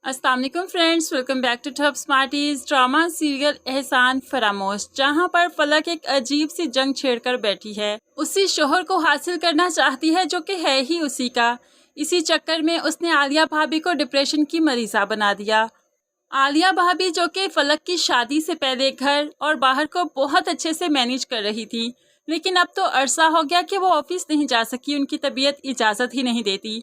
अस्सलाम वालेकुम friends, welcome back to Top Smarties. Drama serial Ehsan Faramosh, जहां पर फलक एक अजीब सी जंग छेड़कर बैठी है। उसी शोहर को हासिल करना चाहती है जो कि है ही उसी का। इसी चक्कर में उसने आलिया भाभी को डिप्रेशन की मरीजा बना दिया। आलिया भाभी जो कि फलक की शादी से पहले घर और बाहर को बहुत अच्छे से मैनेज कर रही थी, लेकिन अब तो अरसा हो गया कि वो ऑफिस नहीं जा सकी, उनकी तबीयत इजाज़त ही नहीं देती,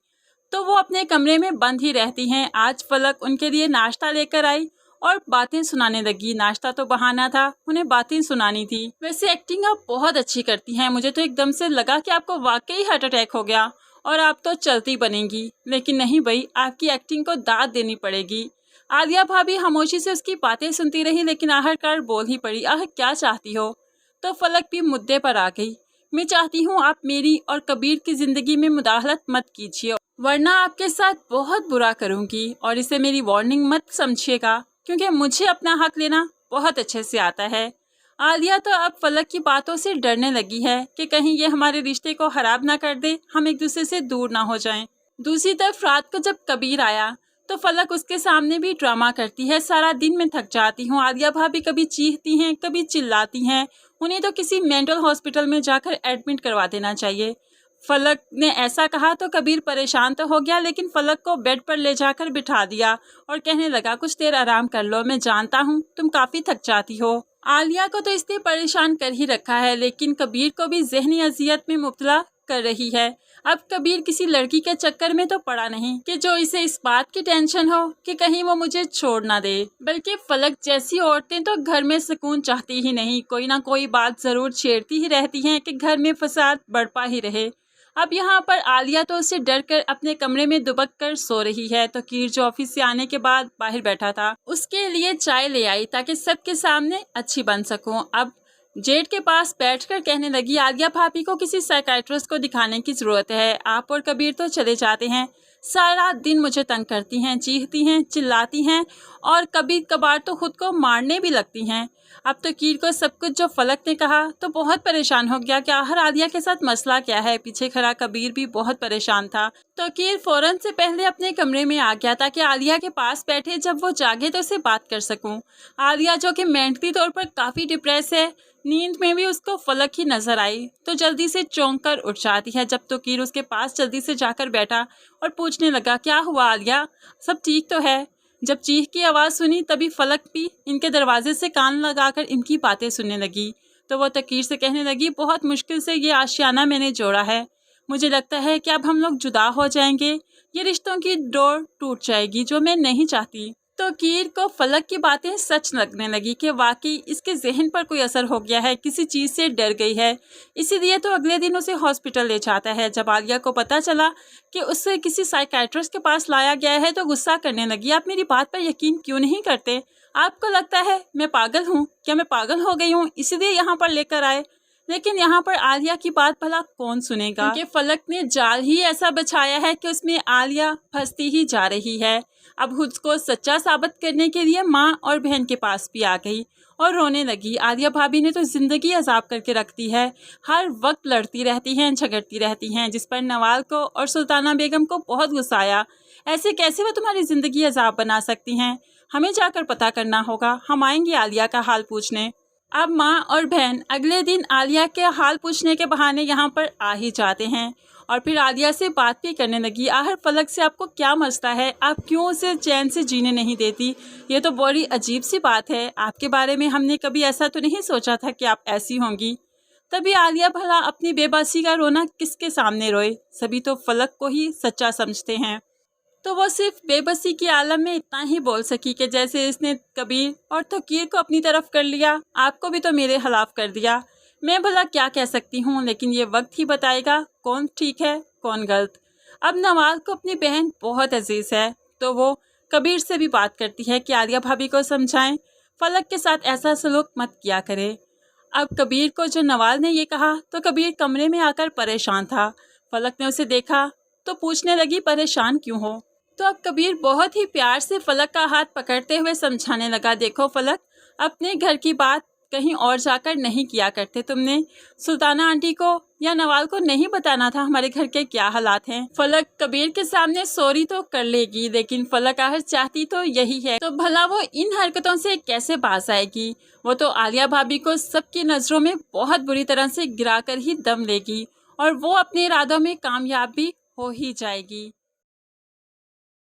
तो वो अपने कमरे में बंद ही रहती हैं। आज फलक उनके लिए नाश्ता लेकर आई और बातें सुनाने लगी। नाश्ता तो बहाना था, उन्हें बातें सुनानी थी। वैसे एक्टिंग आप बहुत अच्छी करती हैं, मुझे तो एकदम से लगा कि आपको वाकई हार्ट अटैक हो गया और आप तो चलती बनेंगी, लेकिन नहीं भाई, आपकी एक्टिंग को दाद देनी पड़ेगी। आलिया भाभी खामोशी से उसकी बातें सुनती रही, लेकिन आखिरकार बोल ही पड़ी, आह क्या चाहती हो। तो फलक भी मुद्दे पर आ गई। मैं चाहती हूँ आप मेरी और कबीर की जिंदगी में मुदाखलत मत कीजिए, वरना आपके साथ बहुत बुरा करूंगी, और इसे मेरी वार्निंग मत समझिएगा, क्योंकि मुझे अपना हक लेना बहुत अच्छे से आता है। आलिया तो अब फलक की बातों से डरने लगी है कि कहीं ये हमारे रिश्ते को खराब ना कर दे, हम एक दूसरे से दूर ना हो जाएं। दूसरी तरफ रात को जब कबीर आया तो फलक उसके सामने भी ड्रामा करती है। सारा दिन मैं थक जाती हूँ। आलिया भाभी कभी चीखती हैं, कभी चिल्लाती हैं, उन्हें तो किसी मेंटल हॉस्पिटल में जाकर एडमिट करवा देना चाहिए। फलक ने ऐसा कहा तो कबीर परेशान तो हो गया, लेकिन फलक को बेड पर ले जाकर बिठा दिया और कहने लगा, कुछ देर आराम कर लो, मैं जानता हूँ तुम काफ़ी थक जाती हो। आलिया को तो इसने परेशान कर ही रखा है, लेकिन कबीर को भी जहनी अजियत में मुब्तला कर रही है। अब कबीर किसी लड़की के चक्कर में तो पड़ा नहीं कि जो इसे इस बात की टेंशन हो कि कहीं वो मुझे छोड़ ना दे, बल्कि फलक जैसी औरतें तो घर में सुकून चाहती ही नहीं, कोई ना कोई बात जरूर छेड़ती ही रहती हैं कि घर में फसाद बढ़ता ही रहे। अब यहाँ पर आलिया तो उससे डर कर अपने कमरे में दुबक कर सो रही है, तो कीर जो ऑफिस से आने के बाद बाहर बैठा था, उसके लिए चाय ले आई ताकि सबके सामने अच्छी बन सकूं। अब जेड के पास बैठकर कहने लगी, आलिया भाभी को किसी साइकाइट्रिस्ट को दिखाने की ज़रूरत है। आप और कबीर तो चले जाते हैं, सारा दिन मुझे तंग करती हैं, चीखती हैं, चिल्लाती हैं और कभी कभार तो खुद को मारने भी लगती हैं। अब तो कीर को सब कुछ जो फलक ने कहा तो बहुत परेशान हो गया कि आखिर आलिया के साथ मसला क्या है। पीछे खड़ा कबीर भी बहुत परेशान था, तो कीर फौरन से पहले अपने कमरे में आ गया ताकि आलिया के पास बैठे, जब वो जागे तो उसे बात कर सकूं। आलिया जो कि मेंटली तौर पर काफ़ी डिप्रेस है, नींद में भी उसको फलक ही नजर आई तो जल्दी से चौंक कर उठ जाती है। जब तो कीर उसके पास जल्दी से जाकर बैठा और पूछने लगा, क्या हुआ आलिया, सब ठीक तो है। जब चीख की आवाज़ सुनी तभी फलक भी इनके दरवाजे से कान लगाकर इनकी बातें सुनने लगी। तो वो तकीर से कहने लगी, बहुत मुश्किल से ये आशियाना मैंने जोड़ा है, मुझे लगता है कि अब हम लोग जुदा हो जाएंगे, ये रिश्तों की डोर टूट जाएगी जो मैं नहीं चाहती। तो कीर को फलक की बातें सच लगने लगी कि वाकई इसके जहन पर कोई असर हो गया है, किसी चीज़ से डर गई है, इसीलिए तो अगले दिन उसे हॉस्पिटल ले जाता है। जब आलिया को पता चला कि उसे किसी साइकाइट्रिस्ट के पास लाया गया है तो गुस्सा करने लगी, आप मेरी बात पर यकीन क्यों नहीं करते, आपको लगता है मैं पागल हूँ क्या, मैं पागल हो गई हूँ इसीलिए यहाँ पर लेकर आए। लेकिन यहाँ पर आलिया की बात भला कौन सुनेगा, क्योंकि फलक ने जाल ही ऐसा बिछाया है कि उसमें आलिया फंसती ही जा रही है। अब खुद को सच्चा साबित करने के लिए माँ और बहन के पास भी आ गई और रोने लगी। आलिया भाभी ने तो जिंदगी अजाब करके रख दी है, हर वक्त लड़ती रहती हैं, झगड़ती रहती हैं, जिस पर नवाल को और सुल्ताना बेगम को बहुत गुस्सा आया। ऐसे कैसे वो तुम्हारी जिंदगी अजाब बना सकती हैं, हमें जाकर पता करना होगा, हम आएंगे आलिया का हाल पूछने। अब माँ और बहन अगले दिन आलिया के हाल पूछने के बहाने यहाँ पर आ ही जाते हैं और फिर आलिया से बात भी करने लगी, आखिर फलक से आपको क्या मसला है, आप क्यों उसे चैन से जीने नहीं देती, ये तो बड़ी अजीब सी बात है, आपके बारे में हमने कभी ऐसा तो नहीं सोचा था कि आप ऐसी होंगी। तभी आलिया भला अपनी बेबसी का रोना किसके सामने रोए, सभी तो फलक को ही सच्चा समझते हैं। तो वो सिर्फ बेबसी की आलम में इतना ही बोल सकी कि जैसे इसने कबीर और तकीर को अपनी तरफ कर लिया, आपको भी तो मेरे खिलाफ कर दिया, मैं भला क्या कह सकती हूँ, लेकिन ये वक्त ही बताएगा कौन ठीक है कौन गलत। अब नवाज को अपनी बहन बहुत अजीज है, तो वो कबीर से भी बात करती है कि आलिया भाभी को समझाएं, फलक के साथ ऐसा सलूक मत किया करे। अब कबीर को जो नवाज ने ये कहा तो कबीर कमरे में आकर परेशान था। फलक ने उसे देखा तो पूछने लगी, परेशान क्यों हो। तो अब कबीर बहुत ही प्यार से फलक का हाथ पकड़ते हुए समझाने लगा, देखो फलक, अपने घर की बात कहीं और जाकर नहीं किया करते तुमने? सुल्ताना आंटी को या नवाल को नहीं बताना था हमारे घर के क्या हालात हैं? फलक कबीर के सामने सॉरी तो कर लेगी, लेकिन फलक आहर चाहती तो यही है, तो भला वो इन हरकतों से कैसे बाज आएगी? वो तो आलिया भाभी को सबकी नजरों में बहुत बुरी तरह से गिराकर ही दम लेगी और वो अपने इरादों में कामयाब भी हो ही जाएगी।